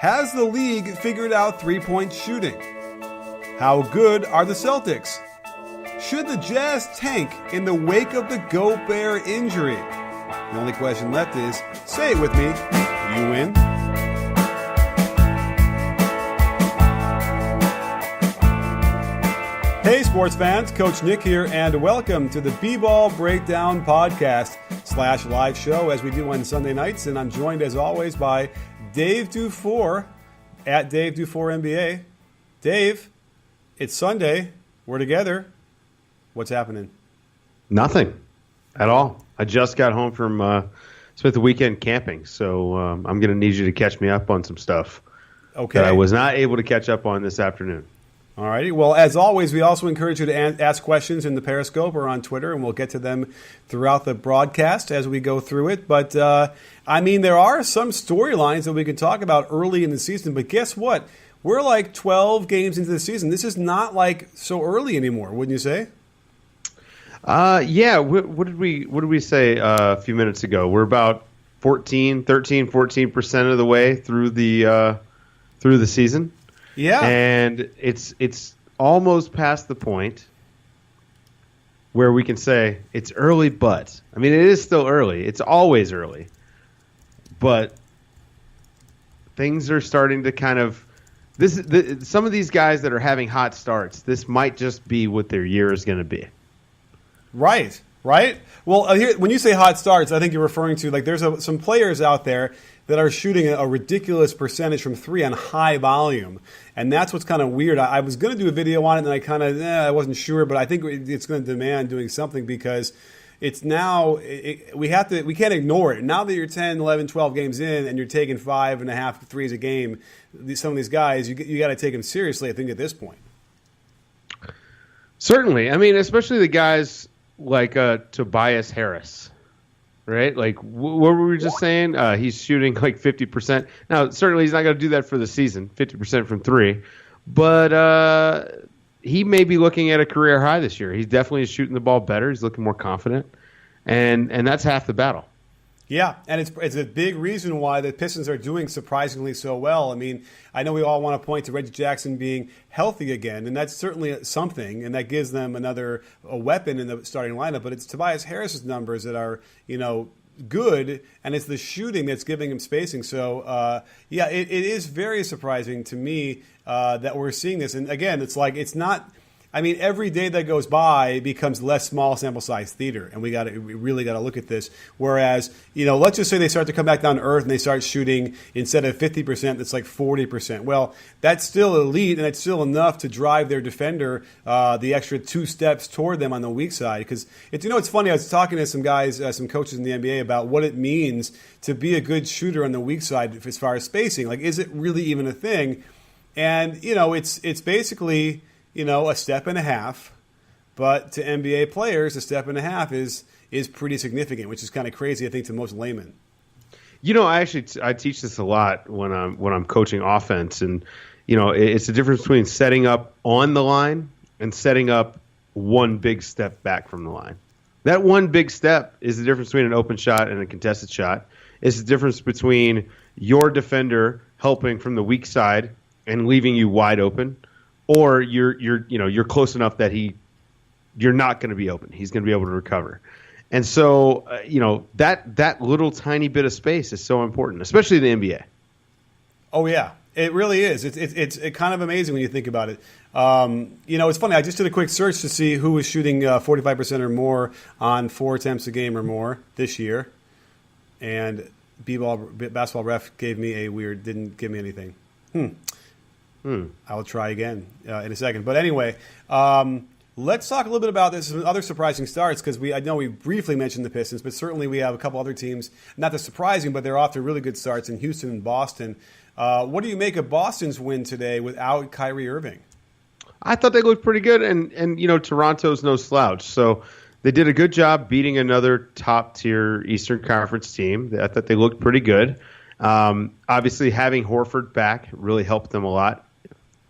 Has the league figured out three-point shooting? How good are the Celtics? Should the Jazz tank in the wake of the Gobert injury? The only question left is, say it with me, you win. Hey sports fans, Coach Nick here, and welcome to the B-Ball Breakdown Podcast / live show as we do on Sunday nights. And I'm joined as always by Dave Dufour at Dave Dufour NBA. Dave, it's Sunday. We're together. What's happening? Nothing at all. I just got home from spent the weekend camping, so I'm going to need you to catch me up on some stuff that I was not able to catch up on this afternoon. All righty. Well, as always, we also encourage you to ask questions in the Periscope or on Twitter, and we'll get to them throughout the broadcast as we go through it. But, there are some storylines that we can talk about early in the season, but guess what? We're like 12 games into the season. This is not like so early anymore, wouldn't you say? Yeah. What did we say a few minutes ago? We're about 14% of the way through the season. Yeah. And it's almost past the point where we can say it's early, but it is still early. It's always early. But things are starting to kind of some of these guys that are having hot starts, this might just be what their year is going to be. Right. Well, here, when you say hot starts, I think you're referring to there's some players out there that are shooting a ridiculous percentage from three on high volume. And that's what's kind of weird. I was going to do a video on it, and I wasn't sure, but I think it's going to demand doing something because it's now we can't ignore it. Now that you're 10, 11, 12 games in and you're taking 5.5 threes a game, some of these guys, you got to take them seriously, I think, at this point. Certainly. Especially the guys like Tobias Harris. Right? What were we just saying? He's shooting like 50%. Now, certainly he's not going to do that for the season, 50% from three. But he may be looking at a career high this year. He definitely is shooting the ball better. He's looking more confident. And that's half the battle. Yeah, and it's a big reason why the Pistons are doing surprisingly so well. I know we all want to point to Reggie Jackson being healthy again, and that's certainly something, and that gives them a weapon in the starting lineup. But it's Tobias Harris's numbers that are, good, and it's the shooting that's giving him spacing. So, it is very surprising to me that we're seeing this. And again, it's not. Every day that goes by becomes less small sample size theater, and we really got to look at this. Whereas, let's just say they start to come back down to earth and they start shooting instead of 50%, that's like 40%. Well, that's still elite, and it's still enough to drive their defender the extra 2 steps toward them on the weak side. Because it's funny. I was talking to some guys, some coaches in the NBA about what it means to be a good shooter on the weak side as far as spacing. Is it really even a thing? And it's basically, a step and a half, but to NBA players, a step and a half is pretty significant, which is kind of crazy, I think, to most laymen. I teach this a lot when I'm coaching offense, and it's the difference between setting up on the line and setting up one big step back from the line. That one big step is the difference between an open shot and a contested shot. It's the difference between your defender helping from the weak side and leaving you wide open, or you're close enough that you're not going to be open. He's going to be able to recover. And so, that little tiny bit of space is so important, especially in the NBA. Oh, yeah. It really is. It's kind of amazing when you think about it. It's funny. I just did a quick search to see who was shooting 45% or more on 4 attempts a game or more this year. And basketball ref gave me didn't give me anything. I'll try again in a second. But anyway, let's talk a little bit about some other surprising starts, because I know we briefly mentioned the Pistons, but certainly we have a couple other teams, not that surprising, but they're off to really good starts in Houston and Boston. What do you make of Boston's win today without Kyrie Irving? I thought they looked pretty good, and Toronto's no slouch. So they did a good job beating another top-tier Eastern Conference team. I thought they looked pretty good. Obviously, having Horford back really helped them a lot.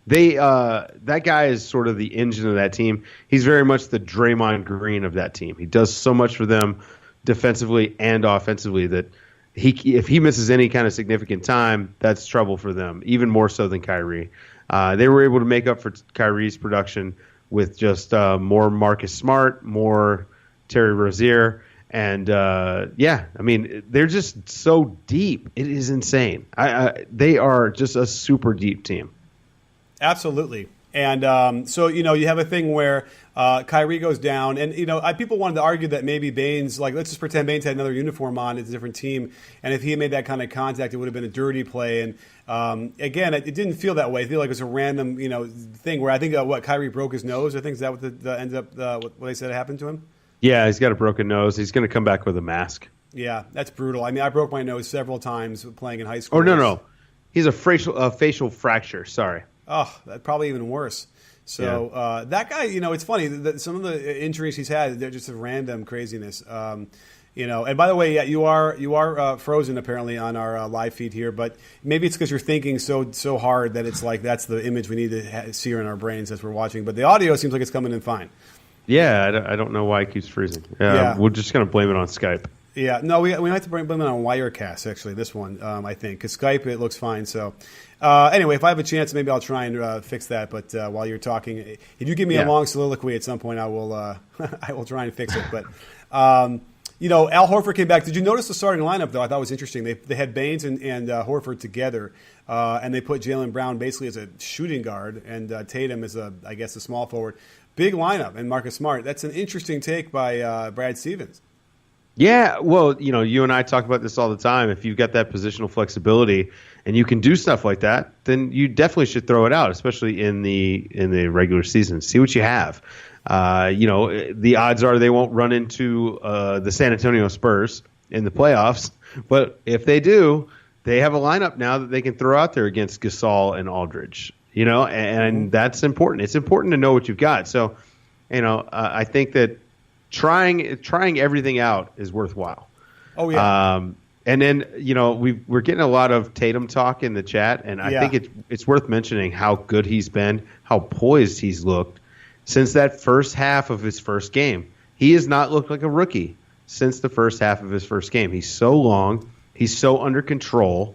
That guy is sort of the engine of that team. He's very much the Draymond Green of that team. He does so much for them defensively and offensively that if he misses any kind of significant time, that's trouble for them, even more so than Kyrie. They were able to make up for Kyrie's production with just more Marcus Smart, more Terry Rozier, and they're just so deep. It is insane. They are just a super deep team. Absolutely. And so, you have a thing where Kyrie goes down. And, people wanted to argue that maybe Baines, let's just pretend Baines had another uniform on. It's a different team. And if he had made that kind of contact, it would have been a dirty play. And, again, it didn't feel that way. I feel like it was a random, thing where I think, Kyrie broke his nose. I think is that what ended up what they said happened to him? Yeah, he's got a broken nose. He's going to come back with a mask. Yeah, that's brutal. I mean, I broke my nose several times playing in high school. Oh, no. He's a facial fracture. Sorry. Oh, that's probably even worse. So that guy, it's funny that some of the injuries he's had, they're just a random craziness. And by the way, yeah, you are frozen apparently on our live feed here, but maybe it's because you're thinking so hard that it's like that's the image we need to see in our brains as we're watching. But the audio seems like it's coming in fine. Yeah, I don't know why it keeps freezing. We're just going to blame it on Skype. Yeah, no, we have to blame it on Wirecast, actually, this one, I think. Because Skype, it looks fine. So, anyway, if I have a chance, maybe I'll try and fix that. But while you're talking, if you give me a long soliloquy at some point, I will I will try and fix it. But, Al Horford came back. Did you notice the starting lineup, though? I thought it was interesting. They had Baines and Horford together, and they put Jaylen Brown basically as a shooting guard and Tatum as, a small forward. Big lineup, and Marcus Smart. That's an interesting take by Brad Stevens. Yeah, well, you and I talk about this all the time. If you've got that positional flexibility and you can do stuff like that, then you definitely should throw it out, especially in the regular season. See what you have. The odds are they won't run into the San Antonio Spurs in the playoffs, but if they do, they have a lineup now that they can throw out there against Gasol and Aldridge. And that's important. It's important to know what you've got. So, I think that trying everything out is worthwhile. Oh yeah. And then we're getting a lot of Tatum talk in the chat, and I think it's worth mentioning how good he's been, how poised he's looked since that first half of his first game. He has not looked like a rookie since the first half of his first game. He's so long, he's so under control.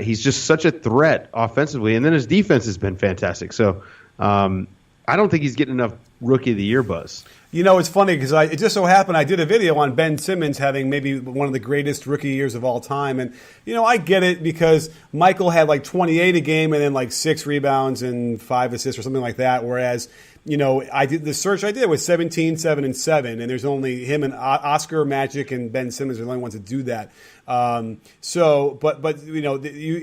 He's just such a threat offensively, and then his defense has been fantastic. So I don't think he's getting enough Rookie of the Year buzz. It's funny because it just so happened I did a video on Ben Simmons having maybe one of the greatest rookie years of all time. And, I get it because Michael had 28 a game and then 6 rebounds and 5 assists or something like that. Whereas, I did the search I did was 17, 7, and 7. And there's only him and Oscar, Magic, and Ben Simmons are the only ones that do that. You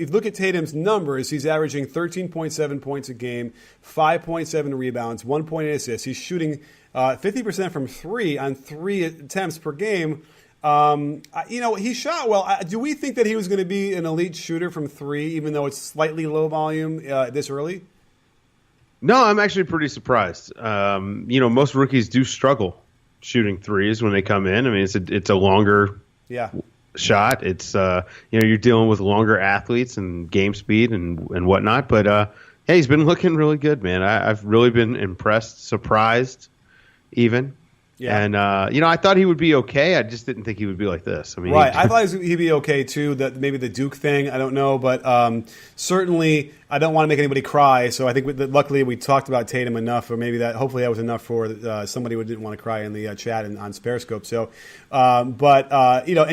look at Tatum's numbers, he's averaging 13.7 points a game, 5.7 rebounds, 1.8 assists. He's shooting 50% from 3 on 3 attempts per game. He shot well. Do we think that he was going to be an elite shooter from 3, even though it's slightly low volume this early? No, I'm actually pretty surprised. Most rookies do struggle shooting threes when they come in. I mean, it's a longer shot. It's you're dealing with longer athletes and game speed and whatnot. But hey, he's been looking really good, man. I've really been impressed, surprised, even. Yeah. And I thought he would be okay. I just didn't think he would be like this. I mean, right. I thought he'd be okay too. That maybe the Duke thing. I don't know, but certainly I don't want to make anybody cry. So I think luckily we talked about Tatum enough, or maybe hopefully that was enough for somebody who didn't want to cry in the chat and on Periscope. So, and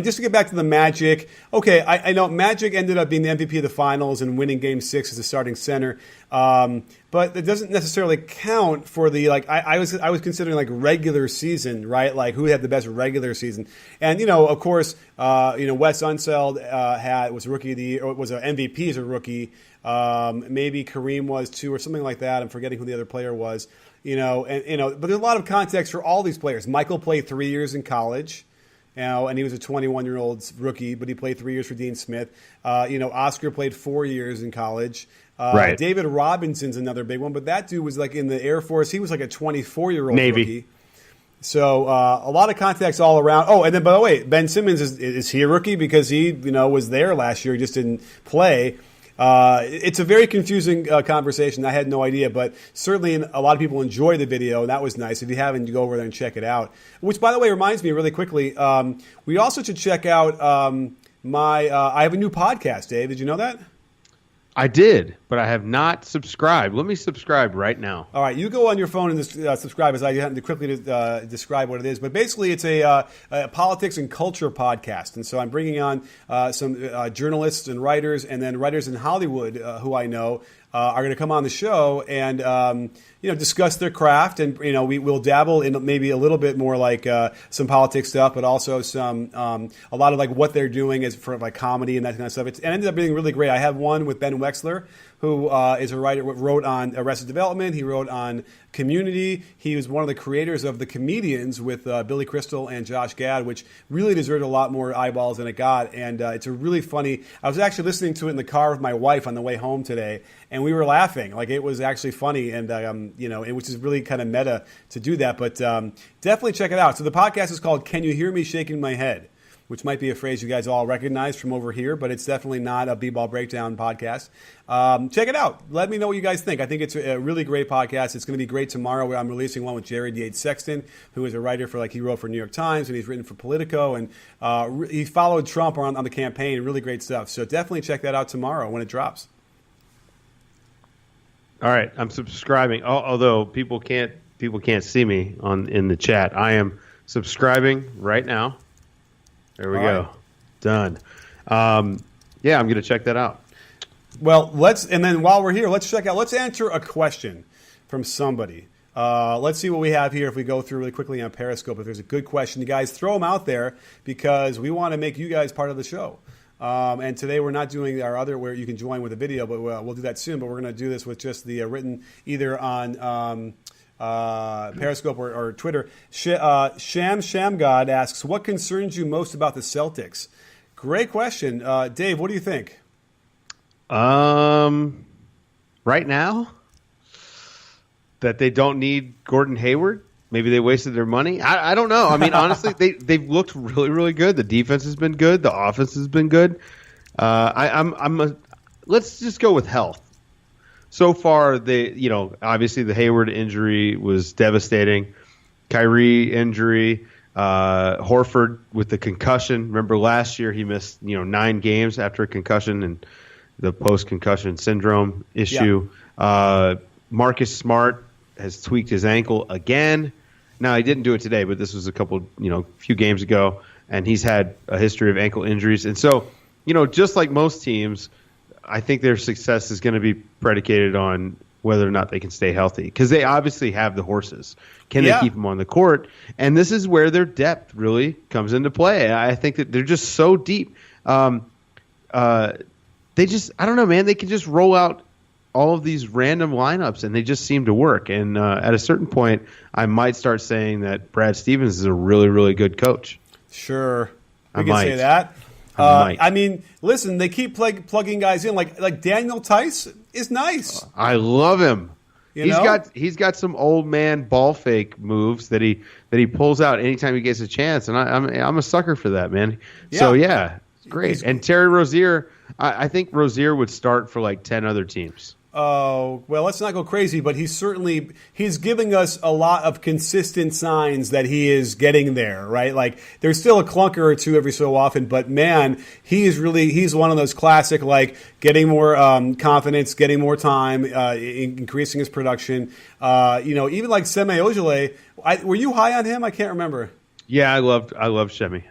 just to get back to the Magic. Okay, I know Magic ended up being the MVP of the finals and winning Game 6 as the starting center. But it doesn't necessarily count for the I was considering regular season, right? Like who had the best regular season, and of course, Wes Unseld was rookie of the year, or was an MVP as a rookie. Maybe Kareem was too, or something like that. I'm forgetting who the other player was. But there's a lot of context for all these players. Michael played 3 years in college. And he was a 21-year-old rookie, but he played 3 years for Dean Smith. Oscar played 4 years in college. Right. David Robinson's another big one, but that dude was in the Air Force. He was a 24-year-old Navy rookie. So a lot of context all around. Oh, and then by the way, Ben Simmons is he a rookie because he was there last year? He just didn't play. It's a very confusing conversation. I had no idea, but certainly a lot of people enjoy the video, and that was nice. If you haven't, you go over there and check it out. Which, by the way, reminds me really quickly, we also should check out I have a new podcast, Dave. Did you know that? I did, but I have not subscribed. Let me subscribe right now. All right, you go on your phone and subscribe, as I have to quickly describe what it is. But basically, it's a politics and culture podcast. And so I'm bringing on some journalists and writers, and then writers in Hollywood who I know are going to come on the show and discuss their craft. And we'll dabble in maybe a little bit more like some politics stuff, but also some a lot of like what they're doing as for like comedy and that kind of stuff. It ended up being really great. I have one with Ben Wexler, who is a writer, wrote on Arrested Development. He wrote on Community. He was one of the creators of The Comedians with Billy Crystal and Josh Gad, which really deserved a lot more eyeballs than it got. And it's a really funny. I was actually listening to it in the car with my wife on the way home today, and we were laughing. Like, it was actually funny, and which is really kind of meta to do that. But definitely check it out. So the podcast is called "Can You Hear Me Shaking My Head?", which might be a phrase you guys all recognize from over here, but it's definitely not a B-ball breakdown podcast. Check it out. Let me know what you guys think. I think it's a really great podcast. It's going to be great tomorrow, where I'm releasing one with Jared Yates Sexton, who is a writer he wrote for New York Times, and he's written for Politico, and he followed Trump on the campaign. Really great stuff. So definitely check that out tomorrow when it drops. All right, I'm subscribing. Although people can't see me in the chat, I am subscribing right now. There we go. Right. Done. I'm going to check that out. Well, and then while we're here, let's answer a question from somebody. Let's see what we have here if we go through really quickly on Periscope. If there's a good question, you guys throw them out there because we want to make you guys part of the show. And today we're not doing our other where you can join with a video, but we'll do that soon. But we're going to do this with just the written either on Periscope or Twitter. Sham God asks, what concerns you most about the Celtics? Great question. Dave, what do you think? Right now, that they don't need Gordon Hayward. Maybe they wasted their money. I don't know. I mean, honestly, they've looked really, really good. The defense has been good. The offense has been good. Let's just go with health. So far, obviously the Hayward injury was devastating. Kyrie injury, Horford with the concussion. Remember last year he missed 9 games after a concussion and the post-concussion syndrome issue. Yeah. Marcus Smart has tweaked his ankle again. Now, he didn't do it today, but this was a few games ago, and he's had a history of ankle injuries. And so, just like most teams, I think their success is going to be predicated on whether or not they can stay healthy, because they obviously have the horses. Can they keep them on the court? And this is where their depth really comes into play. I think that they're just so deep. I don't know, man. They can just roll out all of these random lineups, and they just seem to work. And at a certain point, I might start saying that Brad Stevens is a really, really good coach. Sure. We can say that. I mean, listen, they keep plugging guys in. Like Daniel Tice is nice. I love him. He's got some old man ball fake moves that he pulls out anytime he gets a chance, and I'm a sucker for that, man. Yeah. So great. And Terry Rozier, I think Rozier would start for like 10 other teams. Oh, well, let's not go crazy, but he's giving us a lot of consistent signs that he is getting there, right? Like, there's still a clunker or two every so often, but man, he's one of those classic, like, getting more confidence, getting more time, increasing his production. Even like Semi Ojeleye, were you high on him? I can't remember. Yeah, I loved Shemi.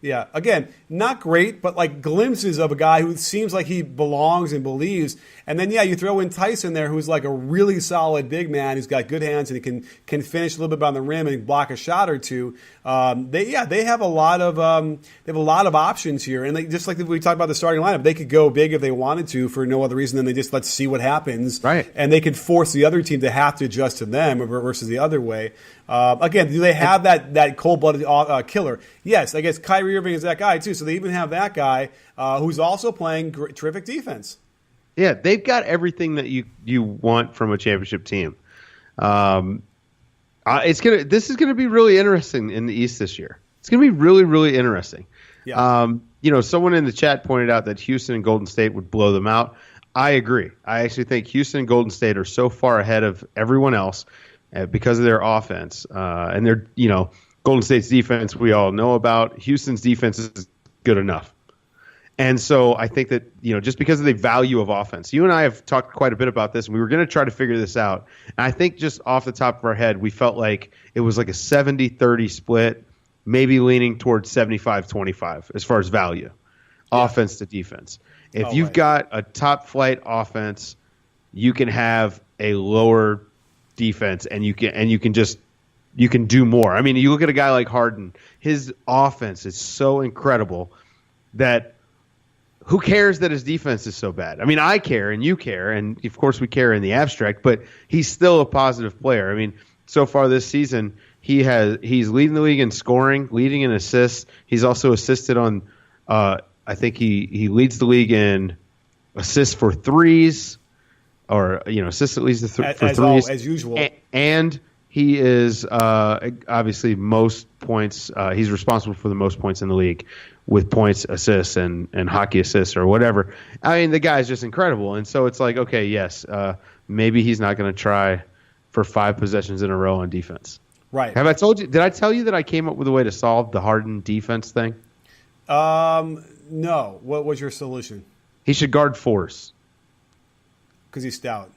Yeah, again, not great, but like glimpses of a guy who seems like he belongs and believes. And then, you throw in Tyson there, who's like a really solid big man who's got good hands and he can finish a little bit on the rim and block a shot or two. They have a lot of options here, and just like we talked about the starting lineup, they could go big if they wanted to for no other reason than they just let's see what happens, right? And they could force the other team to have to adjust to them versus the other way. Again, do they have that cold-blooded killer? Yes, I guess Kyrie Irving is that guy too. So they even have that guy who's also playing terrific defense. Yeah, they've got everything that you want from a championship team. This is gonna be really interesting in the East this year. It's gonna be really, really interesting. Yeah. Someone in the chat pointed out that Houston and Golden State would blow them out. I agree. I actually think Houston and Golden State are so far ahead of everyone else because of their offense and their Golden State's defense we all know about. Houston's defense is good enough. And so I think that, just because of the value of offense, you and I have talked quite a bit about this, and we were going to try to figure this out. And I think just off the top of our head, we felt like it was like a 70-30 split, maybe leaning towards 75-25 as far as value, offense to defense. If you've got a top flight offense, you can have a lower defense, and you can do more. I mean, you look at a guy like Harden, his offense is so incredible that who cares that his defense is so bad? I mean, I care and you care, and of course we care in the abstract, but he's still a positive player. I mean, so far this season, he's leading the league in scoring, leading in assists. He's also assisted on I think he leads the league in assists for threes, or assists at least for threes as usual. And he is obviously most points. He's responsible for the most points in the league, with points, assists, and hockey assists or whatever. I mean, the guy's just incredible. And so it's like, okay, yes, maybe he's not going to try for 5 possessions in a row on defense. Right. Have I told you? Did I tell you that I came up with a way to solve the Harden defense thing? No. What was your solution? He should guard 4s. Because he's stout.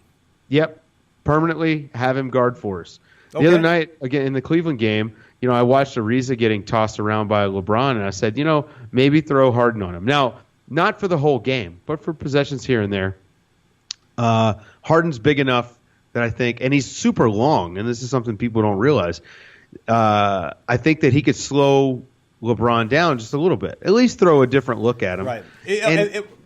Yep. Permanently have him guard 4s. Okay. The other night, again, in the Cleveland game, I watched Ariza getting tossed around by LeBron, and I said, maybe throw Harden on him. Now, not for the whole game, but for possessions here and there. Harden's big enough that I think, and he's super long, and this is something people don't realize, I think that he could slow LeBron down just a little bit. At least throw a different look at him. Right.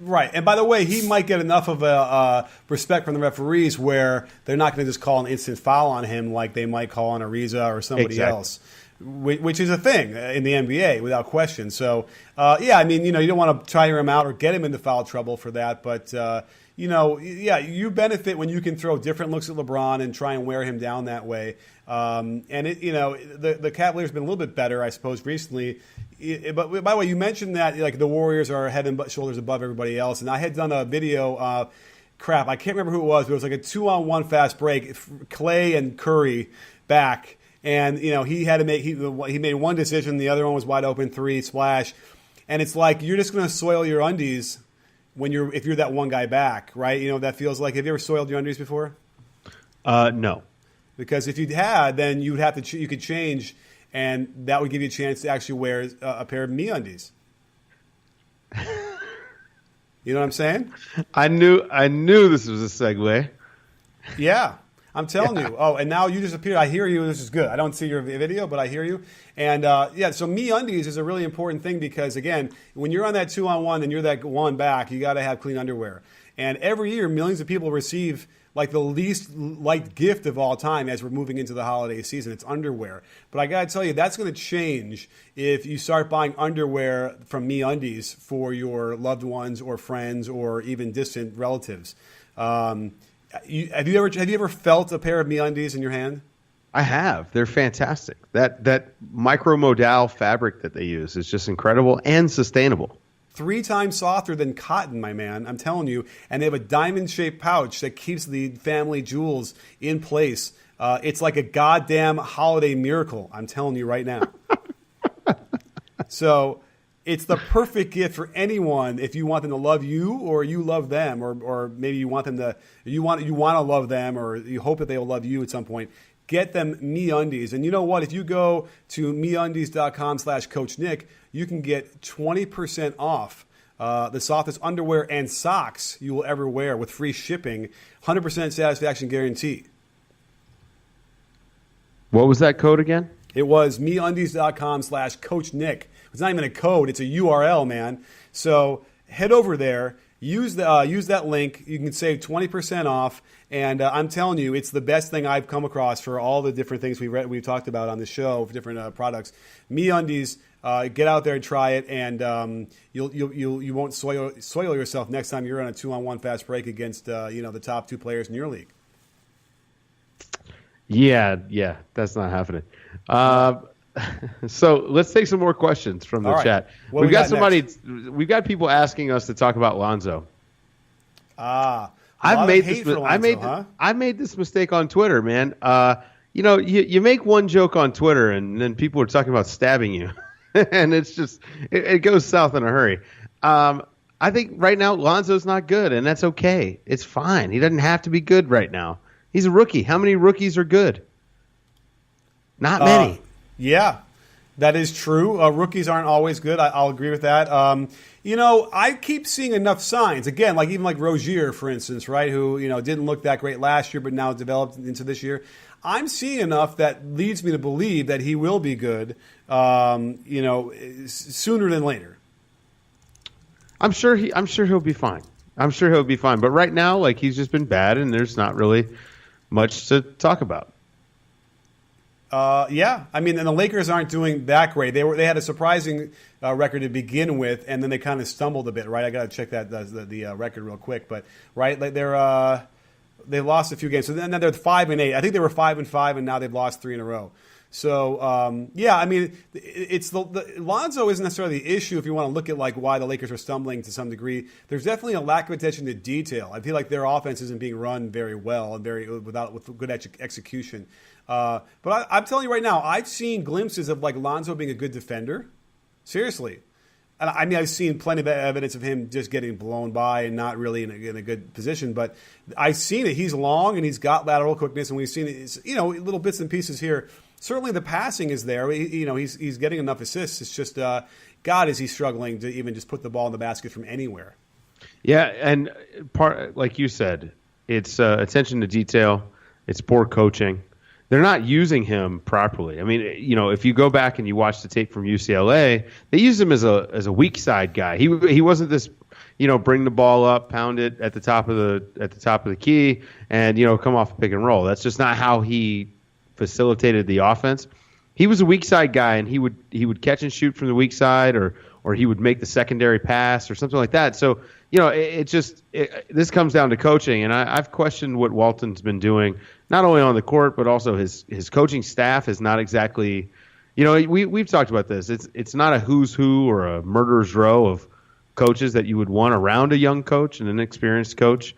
Right. And by the way, he might get enough of a respect from the referees where they're not going to just call an instant foul on him like they might call on Ariza or somebody else, which is a thing in the NBA without question. So, I mean, you don't want to tire him out or get him into foul trouble for that. But, you benefit when you can throw different looks at LeBron and try and wear him down that way. And the Cavaliers have been a little bit better, I suppose, recently. But by the way, you mentioned that like the Warriors are head and shoulders above everybody else, and I had done a video. I can't remember who it was, but it was like a 2-on-1 fast break. Clay and Curry back, and he had to make he made one decision, the other one was wide open 3 splash, and it's like you're just going to soil your undies if you're that one guy back, right? That feels like. Have you ever soiled your undies before? No. Because if you had, then you could change, and that would give you a chance to actually wear a pair of MeUndies. You know what I'm saying? I knew this was a segue. Yeah, I'm telling you. Oh, and now you disappeared. I hear you. This is good. I don't see your video, but I hear you. And so MeUndies is a really important thing because, again, when you're on that 2-on-1 and you're that one back, you got to have clean underwear. And every year, millions of people receive like the least liked gift of all time as we're moving into the holiday season. It's underwear. But I got to tell you, that's going to change if you start buying underwear from MeUndies for your loved ones or friends or even distant relatives. Have you ever felt a pair of MeUndies in your hand? I have. They're fantastic. That micromodal fabric that they use is just incredible and sustainable. 3 times softer than cotton, my man. I'm telling you. And they have a diamond-shaped pouch that keeps the family jewels in place. It's like a goddamn holiday miracle. I'm telling you right now. So it's the perfect gift for anyone if you want them to love you or you love them, or maybe you want them to you want to love them, or you hope that they will love you at some point. Get them MeUndies. And you know what? If you go to MeUndies.com/CoachNick, you can get 20% off the softest underwear and socks you will ever wear with free shipping, 100% satisfaction guarantee. What was that code again? It was MeUndies.com/CoachNick. It's not even a code. It's a URL, man. So head over there. Use that link. You can save 20% off. And I'm telling you, it's the best thing I've come across for all the different things we've talked about on the show, for different products. MeUndies, get out there and try it, and you won't soil yourself next time you're on a 2-on-1 fast break against the top 2 players in your league. Yeah, that's not happening. So let's take some more questions from the chat. We've got people asking us to talk about Lonzo. I made this mistake on Twitter, man. You make one joke on Twitter and then people are talking about stabbing you, and it's just it goes south in a hurry. I think right now Lonzo's not good, and that's okay. It's fine. He doesn't have to be good right now. He's a rookie. How many rookies are good? Not many. Yeah, that is true. Rookies aren't always good. I'll agree with that. I keep seeing enough signs. Again, even like Rozier, for instance, right? Who didn't look that great last year, but now developed into this year. I'm seeing enough that leads me to believe that he will be good. Sooner than later. I'm sure he'll be fine. But right now, he's just been bad, and there's not really much to talk about. Yeah, and the Lakers aren't doing that great. They had a surprising record to begin with, and then they kind of stumbled a bit. Right, I got to check the record real quick, but right, they lost a few games, so then they're 5-8. I think they were 5-5, and now they've lost 3 in a row. So it's the Lonzo isn't necessarily the issue if you want to look at why the Lakers are stumbling to some degree. There's definitely a lack of attention to detail. I feel like their offense isn't being run very well and with good execution. But I'm telling you right now, I've seen glimpses of Lonzo being a good defender. Seriously. And I've seen plenty of evidence of him just getting blown by and not really in a good position. But I've seen it. He's long and he's got lateral quickness, and we've seen it. Little bits and pieces here. Certainly the passing is there. He's getting enough assists. It's just, God, is he struggling to even just put the ball in the basket from anywhere. Yeah, and like you said, it's attention to detail. It's poor coaching. They're not using him properly. If you go back and you watch the tape from UCLA, they used him as a weak side guy. He wasn't this, bring the ball up, pound it at the top of the key, and come off a pick and roll. That's just not how he facilitated the offense. He was a weak side guy, and he would catch and shoot from the weak side, or he would make the secondary pass or something like that. So this comes down to coaching, and I've questioned what Walton's been doing, not only on the court but also his coaching staff is not exactly. We've talked about this. It's not a who's who or a murderer's row of coaches that you would want around a young coach and an experienced coach.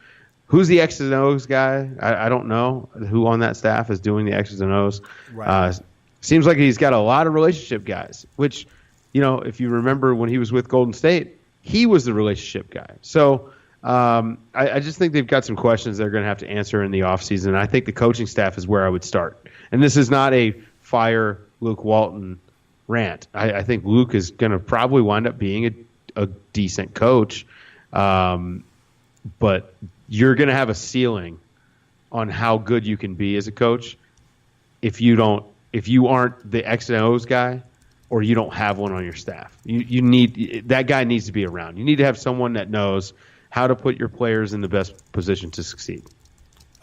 Who's the X's and O's guy? I don't know who on that staff is doing the X's and O's. Right. Seems like he's got a lot of relationship guys, which, if you remember when he was with Golden State, he was the relationship guy. So I just think they've got some questions they're going to have to answer in the offseason. I think the coaching staff is where I would start. And this is not a fire Luke Walton rant. I think Luke is going to probably wind up being a decent coach. But you're going to have a ceiling on how good you can be as a coach if you aren't the X and O's guy, or you don't have one on your staff. That guy needs to be around. You need to have someone that knows how to put your players in the best position to succeed.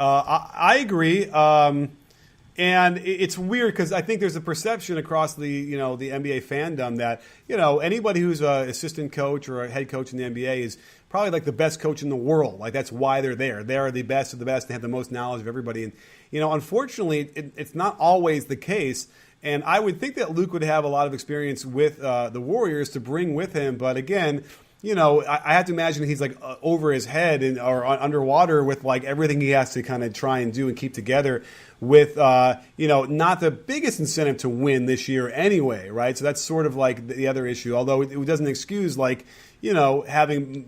I agree. And it's weird because I think there's a perception across the NBA fandom that anybody who's an assistant coach or a head coach in the NBA is probably the best coach in the world. That's why they're there. They're the best of the best. They have the most knowledge of everybody. And unfortunately, it's not always the case. And I would think that Luke would have a lot of experience with the Warriors to bring with him. But again, I have to imagine he's over his head or underwater with everything he has to kind of try and do and keep together with, not the biggest incentive to win this year anyway, right? So that's sort of the other issue, although it doesn't excuse having,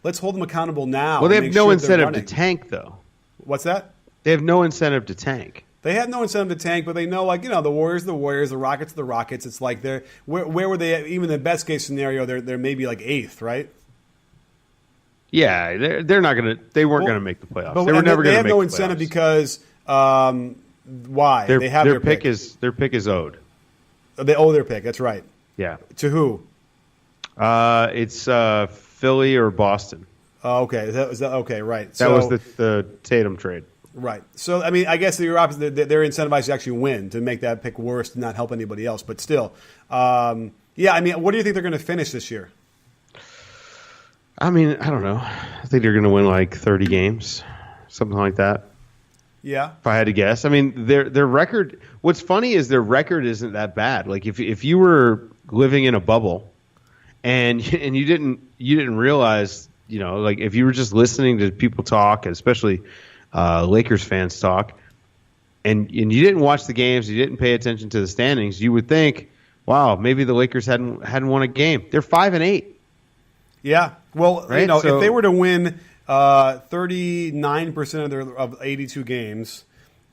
let's hold them accountable now. Well, they have no incentive to tank, though. What's that? They have no incentive to tank. They have no incentive to tank, but they know, the Warriors are the Warriors, the Rockets are the Rockets. It's they're where were they? Even in the best case scenario, they're maybe eighth, right? Yeah, they're not gonna. They weren't gonna make the playoffs. They were never gonna. They have no incentive because why? They have their pick. Their pick is owed. They owe their pick. That's right. Yeah. To who? It's Philly or Boston. Oh, okay. Is that okay? Right. That was the Tatum trade. Right. So, I guess you're opposite. They're incentivized to actually win, to make that pick worse, to not help anybody else. But still, what do you think they're going to finish this year? I don't know. I think they're going to win 30 games, something like that. Yeah. If I had to guess. Their record. What's funny is their record isn't that bad. If you were living in a bubble, and you didn't realize, if you were just listening to people talk, especially Lakers fans talk, and you didn't watch the games, you didn't pay attention to the standings, you would think, wow, maybe the Lakers hadn't won a game. They're 5-8. Yeah, Well, right? if they were to win 39% of 82 games,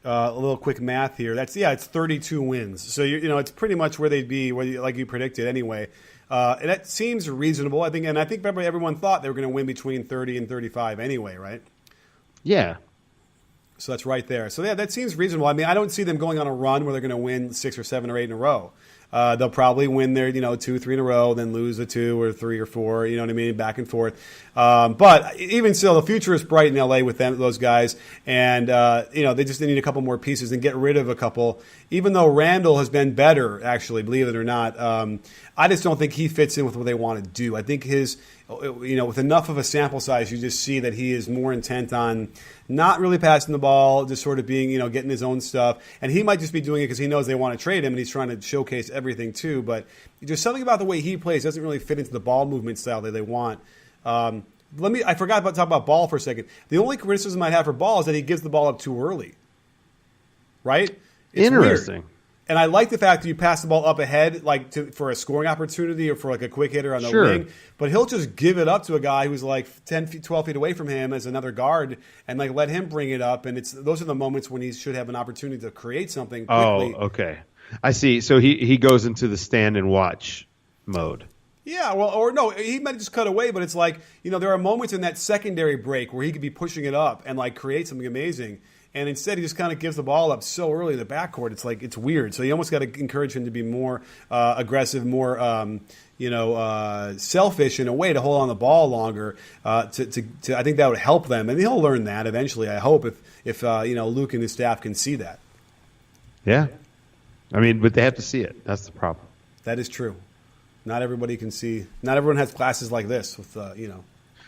a little quick math here. It's 32 wins. So it's pretty much where they'd be, like you predicted anyway. And that seems reasonable, I think. And I think everyone thought they were going to win between 30 and 35 anyway, right? Yeah. So that's right there. So that seems reasonable. I mean, I don't see them going on a run where they're going to win 6 or 7 or 8 in a row. They'll probably win their 2, 3 in a row, then lose a 2 or 3 or 4. You know what I mean? Back and forth. But even still, the future is bright in LA with those guys, and they just need a couple more pieces and get rid of a couple. Even though Randall has been better, actually, believe it or not, I just don't think he fits in with what they want to do. I think with enough of a sample size, you just see that he is more intent on not really passing the ball, just sort of being, getting his own stuff. And he might just be doing it because he knows they want to trade him and he's trying to showcase everything too. But there's something about the way he plays doesn't really fit into the ball movement style that they want. I forgot about talk about Ball for a second. The only criticism I'd have for Ball is that he gives the ball up too early. Right? It's interesting. Weird. And I like the fact that you pass the ball up ahead, for a scoring opportunity or for a quick hitter on the wing. But he'll just give it up to a guy who's 10 feet, 12 feet away from him as another guard and let him bring it up. And those are the moments when he should have an opportunity to create something quickly. Oh, okay. I see. So he goes into the stand and watch mode. Yeah, well, or no, he might just cut away, but it's there are moments in that secondary break where he could be pushing it up and create something amazing. And instead, he just kind of gives the ball up so early in the backcourt. It's weird. So you almost got to encourage him to be more aggressive, more selfish in a way to hold on the ball longer. I think that would help them, and he'll learn that eventually. I hope if Luke and his staff can see that. Yeah, I mean, but they have to see it. That's the problem. That is true. Not everybody can see. Not everyone has glasses like this with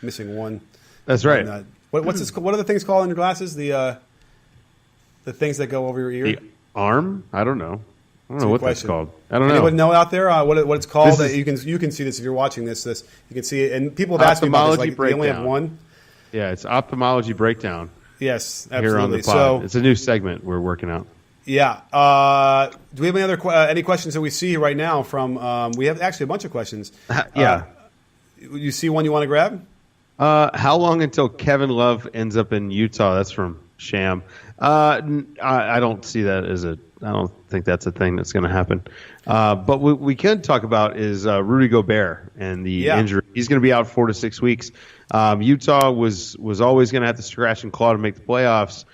missing one. That's right. And, what's this? What are the things called in your glasses? The things that go over your ear? The arm? I don't know. I don't know what that's called. I don't know. Anyone know out there what it's called? You can see this if you're watching this. You can see it, and people have asked me about this. They only have one. Yeah, it's ophthalmology breakdown. Yes, absolutely. Here on the pod. So it's a new segment we're working out. Yeah. Do we have any questions that we see right now from? We have actually a bunch of questions. Yeah. You see one you want to grab? How long until Kevin Love ends up in Utah? That's from Sham. I don't see that I don't think that's a thing that's going to happen. But what we can talk about is Rudy Gobert and the injury. He's going to be out 4 to 6 weeks. Utah was always going to have to scratch and claw to make the playoffs.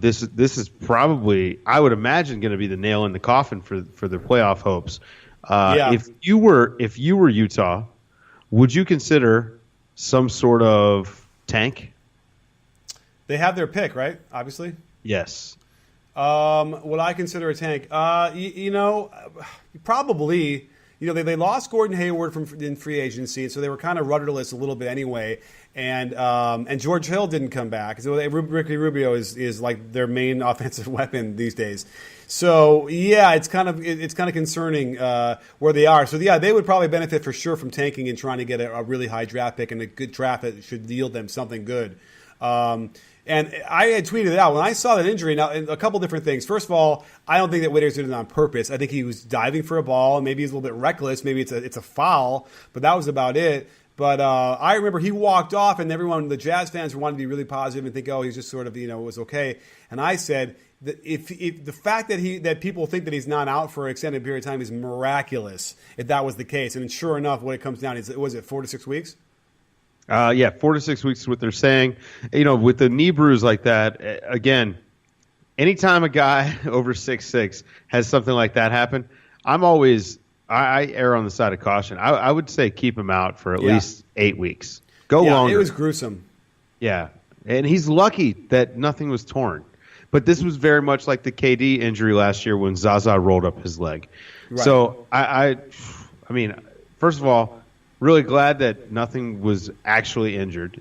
This is probably, I would imagine, going to be the nail in the coffin for their playoff hopes. If you were Utah, would you consider some sort of tank? They have their pick, right? Obviously. Yes. Would I consider a tank? Probably. They lost Gordon Hayward in free agency, so they were kind of rudderless a little bit anyway. And George Hill didn't come back. So Ricky Rubio is like their main offensive weapon these days. So it's kind of concerning where they are. So they would probably benefit for sure from tanking and trying to get a really high draft pick and a good draft that should yield them something good. And I had tweeted it out when I saw that injury. Now, a couple different things. First of all, I don't think that Witters did it on purpose. I think he was diving for a ball, and maybe he's a little bit reckless. Maybe it's a foul, but that was about it. But I remember he walked off, and the Jazz fans wanted to be really positive and think, oh, he's just sort of, it was okay. And I said that if the fact that people think that he's not out for an extended period of time is miraculous, if that was the case. And sure enough, what it comes down is, was it 4 to 6 weeks? 4 to 6 weeks is what they're saying. With the knee bruise like that, again, anytime a guy over 6'6" has something like that happen, I err on the side of caution. I would say keep him out for at least 8 weeks. Go longer. It was gruesome. Yeah, and he's lucky that nothing was torn. But this was very much like the KD injury last year when Zaza rolled up his leg. Right. So I mean, first of all, really glad that nothing was actually injured.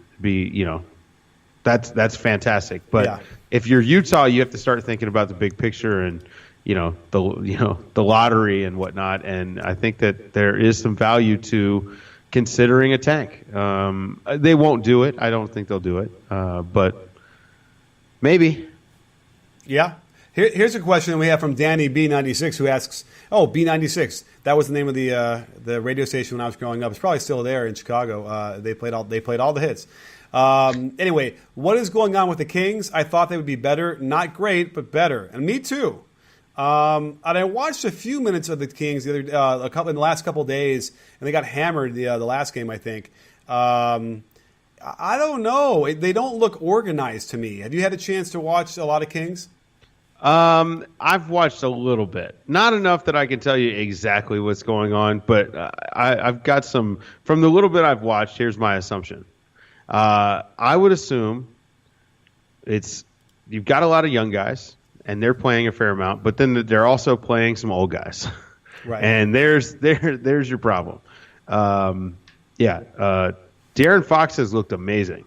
That's fantastic. But if you're Utah, you have to start thinking about the big picture and the lottery and whatnot. And I think that there is some value to considering a tank. They won't do it. I don't think they'll do it. But maybe. Yeah. Here's a question we have from Danny B96 who asks, "Oh, B96, that was the name of the radio station when I was growing up. It's probably still there in Chicago. They played all the hits." Anyway, what is going on with the Kings? I thought they would be better, not great, but better, and me too. And I watched a few minutes of the Kings in the last couple of days, and they got hammered the last game, I think. I don't know. They don't look organized to me. Have you had a chance to watch a lot of Kings? I've watched a little bit, not enough that I can tell you exactly what's going on, but I've got some from the little bit I've watched. Here's my assumption. I would assume you've got a lot of young guys, and they're playing a fair amount, but then they're also playing some old guys, right? And there's your problem. De'Aaron Fox has looked amazing.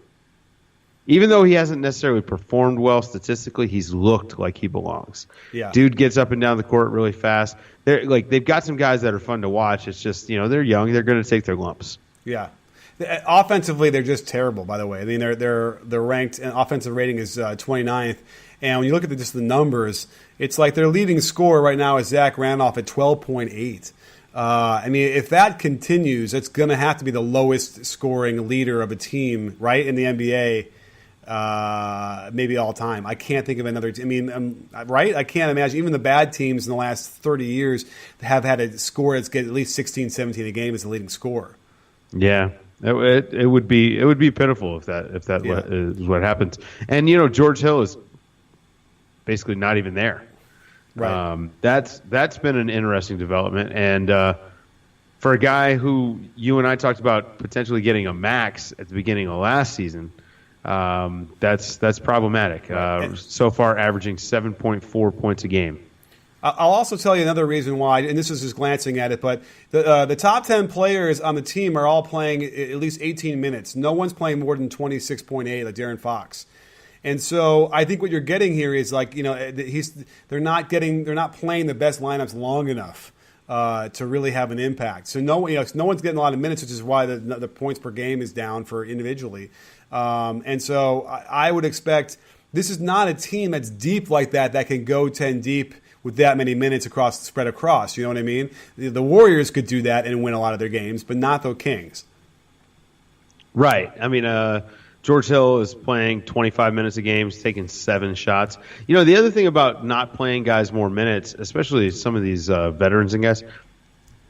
Even though he hasn't necessarily performed well statistically, he's looked like he belongs. Yeah. Dude gets up and down the court really fast. They've got some guys that are fun to watch. It's just, they're young. They're going to take their lumps. Yeah. Offensively, they're just terrible, by the way. I mean, they're ranked, and offensive rating is 29th. And when you look at just the numbers, it's like their leading scorer right now is Zach Randolph at 12.8. I mean, if that continues, it's going to have to be the lowest scoring leader of a team, right, in the NBA, maybe all time. I can't think of another right? I can't imagine. Even the bad teams in the last 30 years have had a score that's get at least 16, 17 a game as the leading scorer. Yeah. It would be pitiful if that is what happens. And George Hill is basically not even there. Right. That's been an interesting development, and for a guy who you and I talked about potentially getting a max at the beginning of last season, that's problematic. So far, averaging 7.4 points a game. I'll also tell you another reason why, and this is just glancing at it, but the top 10 players on the team are all playing at least 18 minutes. No one's playing more than 26.8, like De'Aaron Fox. And so I think what you're getting here is they're not playing the best lineups long enough to really have an impact. So no one's getting a lot of minutes, which is why the points per game is down for individually. And so I would expect this is not a team that's deep like that can go 10 deep with that many minutes spread across. You know what I mean? The Warriors could do that and win a lot of their games, but not the Kings. Right. I mean, George Hill is playing 25 minutes a game, he's taking 7 shots. The other thing about not playing guys more minutes, especially some of these veterans and guys, it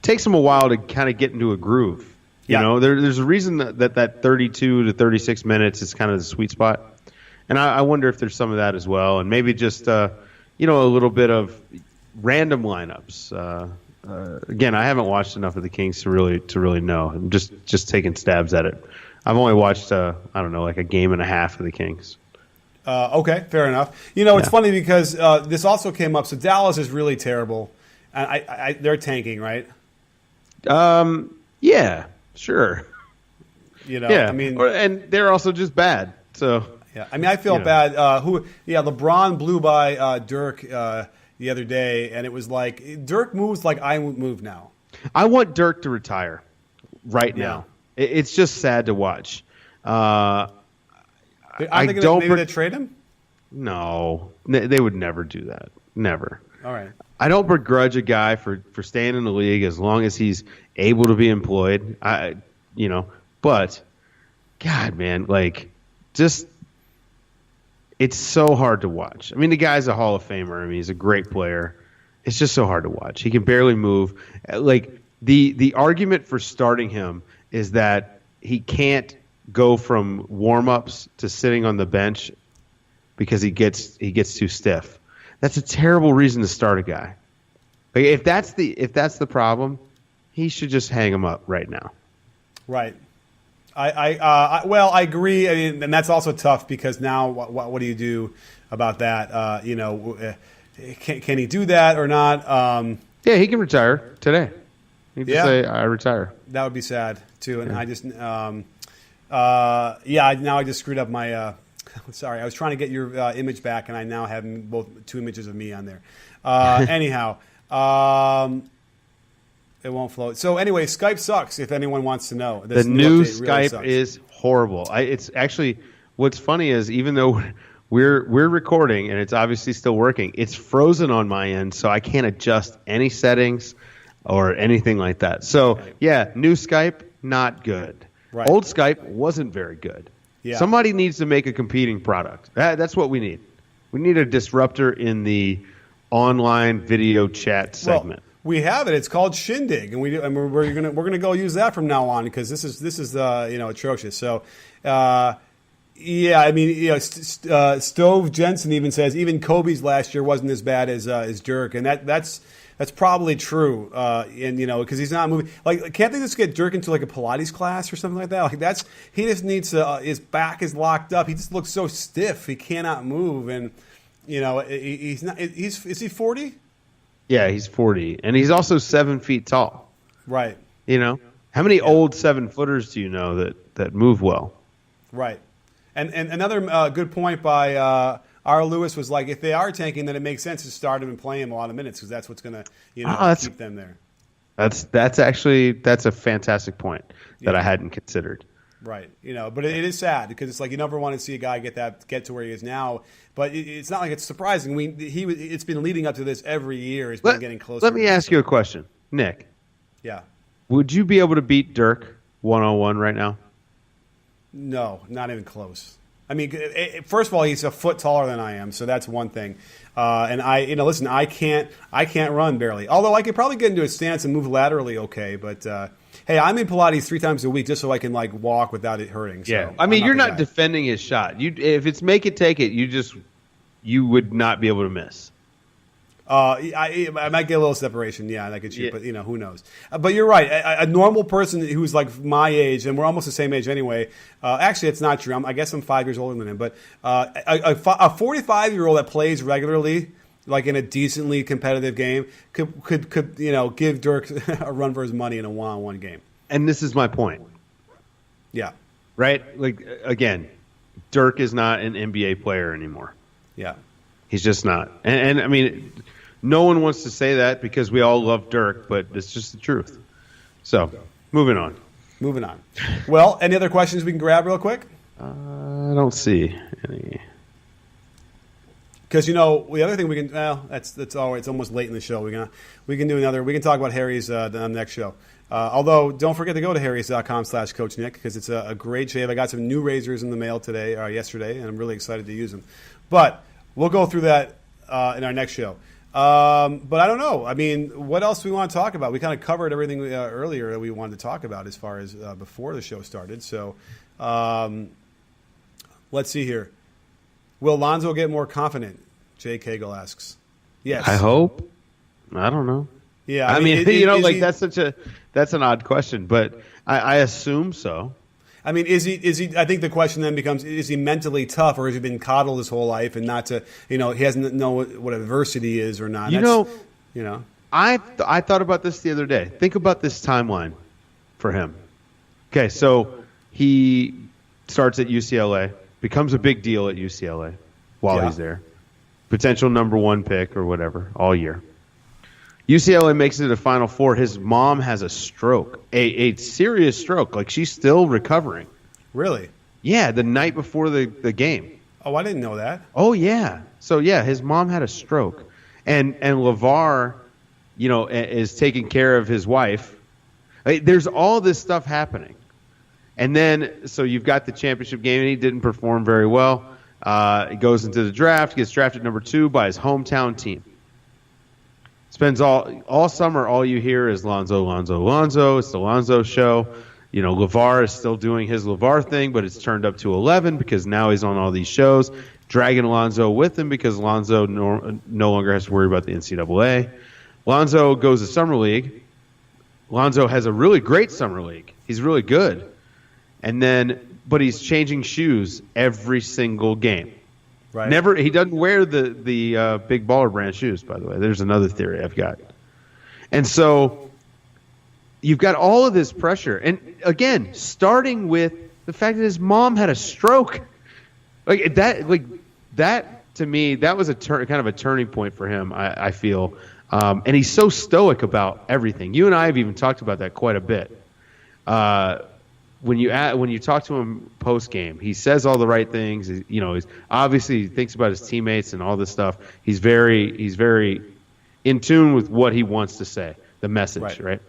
takes them a while to kind of get into a groove. There's a reason that 32 to 36 minutes is kind of the sweet spot. And I wonder if there's some of that as well, and maybe just a little bit of random lineups. Again, I haven't watched enough of the Kings to really know. I'm just taking stabs at it. I've only watched like a game and a half of the Kings. Okay, fair enough. It's funny because this also came up. So Dallas is really terrible, and they're tanking, right? Yeah, sure. Yeah. I mean, and they're also just bad. So yeah, I mean, I feel bad. LeBron blew by Dirk the other day, and it was like Dirk moves like I move now. I want Dirk to retire right now. It's just sad to watch. Are they going to trade him? No, they would never do that. Never. All right. I don't begrudge a guy for staying in the league as long as he's able to be employed. But God, man, it's so hard to watch. I mean, the guy's a Hall of Famer. I mean, he's a great player. It's just so hard to watch. He can barely move. The argument for starting him is that he can't go from warm-ups to sitting on the bench because he gets too stiff. That's a terrible reason to start a guy. If that's the problem, he should just hang him up right now. Right. I agree. I mean, and that's also tough because now what do you do about that? Can he do that or not? Yeah, he can retire today. He can just say, I retire. That would be sad, too. And I just, now I just screwed up my, sorry, I was trying to get your image back, and I now have both 2 images of me on there. Anyhow, it won't float. So anyway, Skype sucks, if anyone wants to know. The new Skype really is horrible. It's actually, what's funny is even though We're recording, and it's obviously still working. It's frozen on my end, so I can't adjust any settings or anything like that. So, yeah, new Skype, not good. Right. Old Skype wasn't very good. Yeah. Somebody needs to make a competing product. That's what we need. We need a disruptor in the online video chat segment. Well, we have it. It's called Shindig, and we're gonna go use that from now on because this is atrocious. So. Yeah, I mean, Stove Jensen even says even Kobe's last year wasn't as bad as Dirk, and that's probably true. And because he's not moving. Like, can't they just get Dirk into like a Pilates class or something like that? Like he just needs to. His back is locked up. He just looks so stiff. He cannot move, and he's not. Is he 40? Yeah, he's 40, and he's also 7 feet tall. Right. How many old 7-footers do you know that move well? Right. And another good point by R. Lewis was like, if they are tanking, then it makes sense to start him and play him a lot of minutes because that's what's going to keep them there. That's a fantastic point that I hadn't considered. Right. But it is sad because it's like you never want to see a guy get to where he is now. But it's not like it's surprising. It's been leading up to this every year. He's been getting closer. Let me ask you a question, Nick. Yeah. Would you be able to beat Dirk 1-on-1 right now? No, not even close. I mean, first of all, he's a foot taller than I am, so that's one thing. And listen, I can't run barely. Although I could probably get into a stance and move laterally okay. But hey, I'm in Pilates 3 times a week just so I can like walk without it hurting. So yeah, I mean, you're not defending his shot. If it's make it, take it. You would not be able to miss. I might get a little separation, and I could shoot, but who knows? But you're right. A normal person who's like my age, and we're almost the same age anyway. Actually, it's not true. I guess I'm 5 years older than him. But a 45-year-old that plays regularly, like in a decently competitive game, could give Dirk a run for his money in a one-on-one game. And this is my point. Yeah. Right. Like again, Dirk is not an NBA player anymore. Yeah. He's just not. And I mean. No one wants to say that because we all love Dirk, but it's just the truth. So, moving on. Well, any other questions we can grab real quick? I don't see any. Because the other thing we can that's all right. It's almost late in the show. We can do another. We can talk about Harry's on the next show. Although don't forget to go to harrys.com/Coach Nick because it's a great shave. I got some new razors in the mail yesterday, and I'm really excited to use them. But we'll go through that in our next show. But I don't know. I mean, what else do we want to talk about? We kind of covered everything earlier that we wanted to talk about as far as before the show started. So let's see here. Will Lonzo get more confident? Jay Cagle asks. Yes. I hope. I don't know. Yeah. I mean that's an odd question, but I assume so. I mean, is he? I think the question then becomes: is he mentally tough, or has he been coddled his whole life, and not to, he doesn't know what adversity is or not? I thought about this the other day. Think about this timeline for him. Okay, so he starts at UCLA, becomes a big deal at UCLA while he's there, potential number 1 pick or whatever all year. UCLA makes it to the Final Four. His mom has a stroke, a serious stroke. Like, she's still recovering. Really? Yeah, the night before the game. Oh, I didn't know that. Oh, yeah. So, yeah, his mom had a stroke. And LeVar, is taking care of his wife. There's all this stuff happening. And then, so you've got the championship game, and he didn't perform very well. He goes into the draft, gets drafted number 2 by his hometown team. Spends all summer, all you hear is Lonzo, Lonzo, Lonzo. It's the Lonzo show. LeVar is still doing his LeVar thing, but it's turned up to 11 because now he's on all these shows, dragging Lonzo with him because Lonzo no longer has to worry about the NCAA. Lonzo goes to Summer League. Lonzo has a really great Summer League. He's really good. But he's changing shoes every single game. Right. He doesn't wear the Big Baller Brand shoes, by the way. There's another theory I've got. And so you've got all of this pressure. And again, starting with the fact that his mom had a stroke. That to me, that was kind of a turning point for him, I feel. And he's so stoic about everything. You and I have even talked about that quite a bit. when you talk to him post game, he says all the right things. He's obviously he thinks about his teammates and all this stuff. He's very in tune with what he wants to say, the message, right?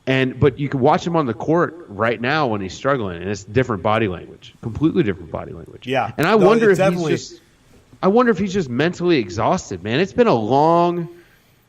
But you can watch him on the court right now when he's struggling, and it's different body language, completely different body language. Yeah, and I wonder if he's just mentally exhausted, man. It's been a long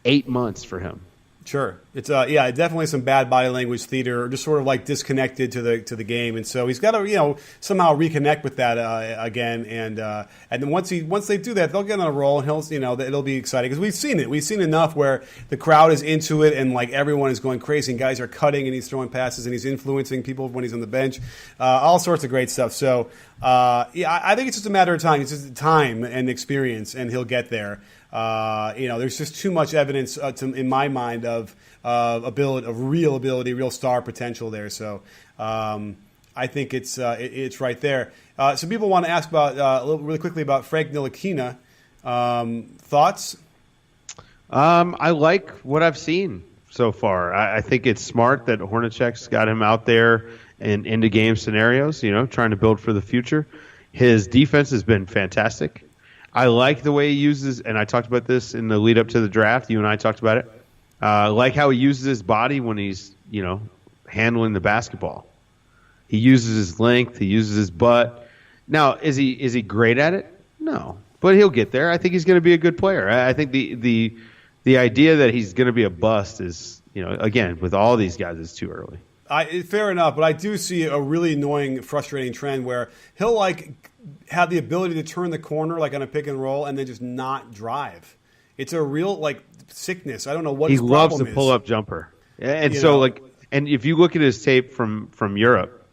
8 months for him. Sure, it's definitely some bad body language theater, just sort of like disconnected to the game, and so he's got to somehow reconnect with that again, and then once they do that, they'll get on a roll, and it'll be exciting because we've seen enough where the crowd is into it and like everyone is going crazy, and guys are cutting and he's throwing passes and he's influencing people when he's on the bench, all sorts of great stuff. So I think it's just a matter of time. It's just time and experience, and he'll get there. There's just too much evidence in my mind of real ability, real star potential there. So I think it's right there. So people want to ask about really quickly about Frank Ntilikina. Thoughts? I like what I've seen so far. I think it's smart that Hornacek's got him out there in into game scenarios. Trying to build for the future. His defense has been fantastic. I like the way he uses, and I talked about this in the lead up to the draft. You and I talked about it. Like how he uses his body when he's, handling the basketball. He uses his length. He uses his butt. Now, is he great at it? No, but he'll get there. I think he's going to be a good player. I think the idea that he's going to be a bust is, again, with all these guys, it's too early. Fair enough, but I do see a really annoying, frustrating trend where he'll have the ability to turn the corner like on a pick and roll and then just not drive. It's a real sickness. I don't know what his problem is. He loves the pull-up jumper, and and if you look at his tape from Europe,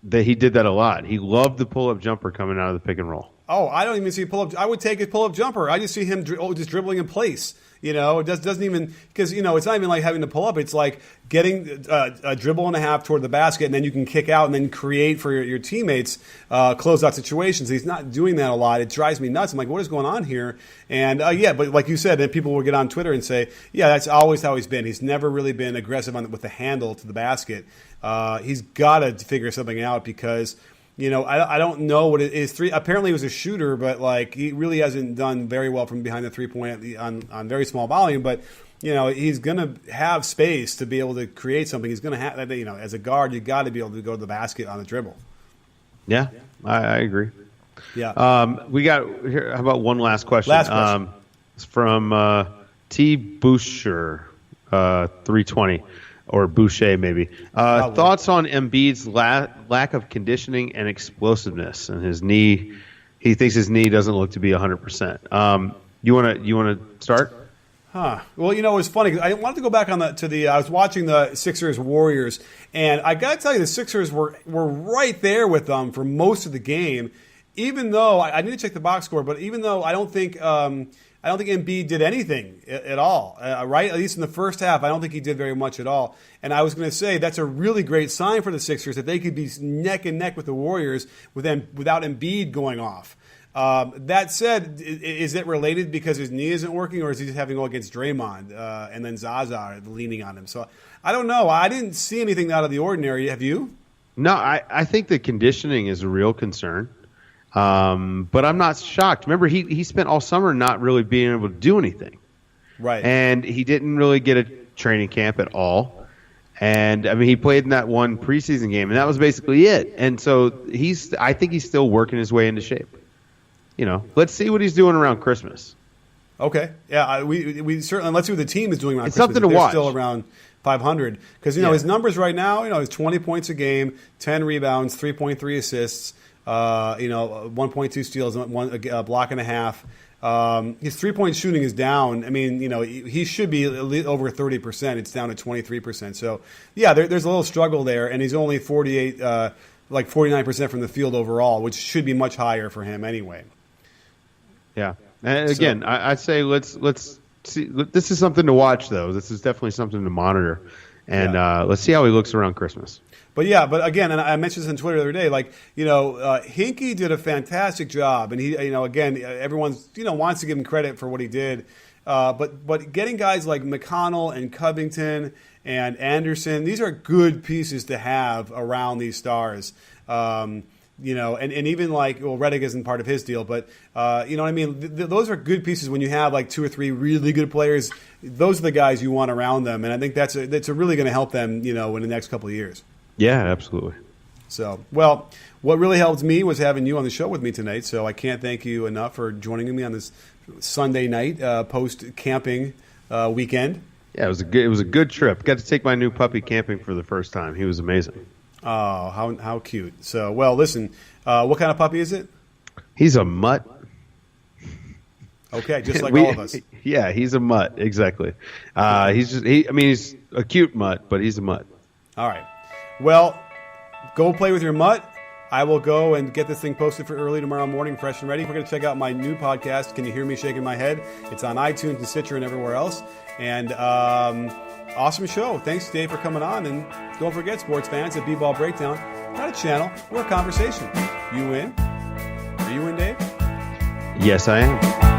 that he did that a lot. He loved the pull-up jumper coming out of the pick and roll. Oh, I don't even see a pull-up. I would take a pull-up jumper. I just see him just dribbling in place. It doesn't even because it's not even like having to pull up. It's like getting a dribble and a half toward the basket, and then you can kick out and then create for your teammates closeout situations. He's not doing that a lot. It drives me nuts. I'm like, what is going on here? And but like you said, then people will get on Twitter and say, yeah, that's always how he's been. He's never really been aggressive with the handle to the basket. He's got to figure something out because. I don't know what it is. Apparently, he was a shooter, but he really hasn't done very well from behind the 3-point on very small volume. But he's going to have space to be able to create something. He's going to have as a guard, you got to be able to go to the basket on the dribble. Yeah, I agree. Yeah. We got here. How about one last question? It's from T. Boucher, 320. Or Boucher, maybe. Thoughts on Embiid's lack of conditioning and explosiveness, and his knee. He thinks his knee doesn't look to be 100%. You want to start? Huh. Well, it was funny because I wanted to go back on I was watching the Sixers Warriors, and I got to tell you, the Sixers were right there with them for most of the game. Even though I need to check the box score, but even though I don't think Embiid did anything at all, right? At least in the first half, I don't think he did very much at all. And I was going to say that's a really great sign for the Sixers that they could be neck and neck with the Warriors without Embiid going off. That said, is it related because his knee isn't working, or is he just having to go against Draymond and then Zaza leaning on him? So I don't know. I didn't see anything out of the ordinary. Have you? No, I think the conditioning is a real concern. But I'm not shocked. Remember, he spent all summer not really being able to do anything. Right. And he didn't really get a training camp at all. And, he played in that one preseason game, and that was basically it. And so I think he's still working his way into shape. Let's see what he's doing around Christmas. Okay. Yeah, we certainly – let's see what the team is doing around It's Christmas. Something to watch. They're still around 500. Because, his numbers right now, is 20 points a game, 10 rebounds, 3.3 assists – 1.2 steals, a block and a half. His 3-point shooting is down. He should be over 30%. It's down to 23%. So, yeah, there's a little struggle there, and he's only 49% from the field overall, which should be much higher for him anyway. Yeah, and again, I'd say let's see. This is something to watch, though. This is definitely something to monitor, and let's see how he looks around Christmas. But again, and I mentioned this on Twitter the other day, Hinkie did a fantastic job, and he, again, everyone, wants to give him credit for what he did. But getting guys like McConnell and Covington and Anderson. These are good pieces to have around these stars. And even like, well, Redick isn't part of his deal, but you know what I mean? Those are good pieces when you have like 2 or 3 really good players. Those are the guys you want around them, and I think that's really going to help them, in the next couple of years. Yeah, absolutely. So, well, what really helped me was having you on the show with me tonight, so I can't thank you enough for joining me on this Sunday night post-camping weekend. Yeah, it was a good trip. Got to take my new puppy camping for the first time. He was amazing. Oh, how cute. So, well, listen, what kind of puppy is it? He's a mutt. Okay, just like all of us. Yeah, he's a mutt, exactly. He's a cute mutt, but he's a mutt. All right. Well, go play with your mutt. I will go and get this thing posted for early tomorrow morning, fresh and ready. We're going to check out my new podcast, Can You Hear Me Shaking My Head? It's on iTunes and Stitcher and everywhere else. And awesome show. Thanks, Dave, for coming on. And don't forget, sports fans, at B-Ball Breakdown, not a channel, we're a conversation. You in? Are you in, Dave? Yes, I am.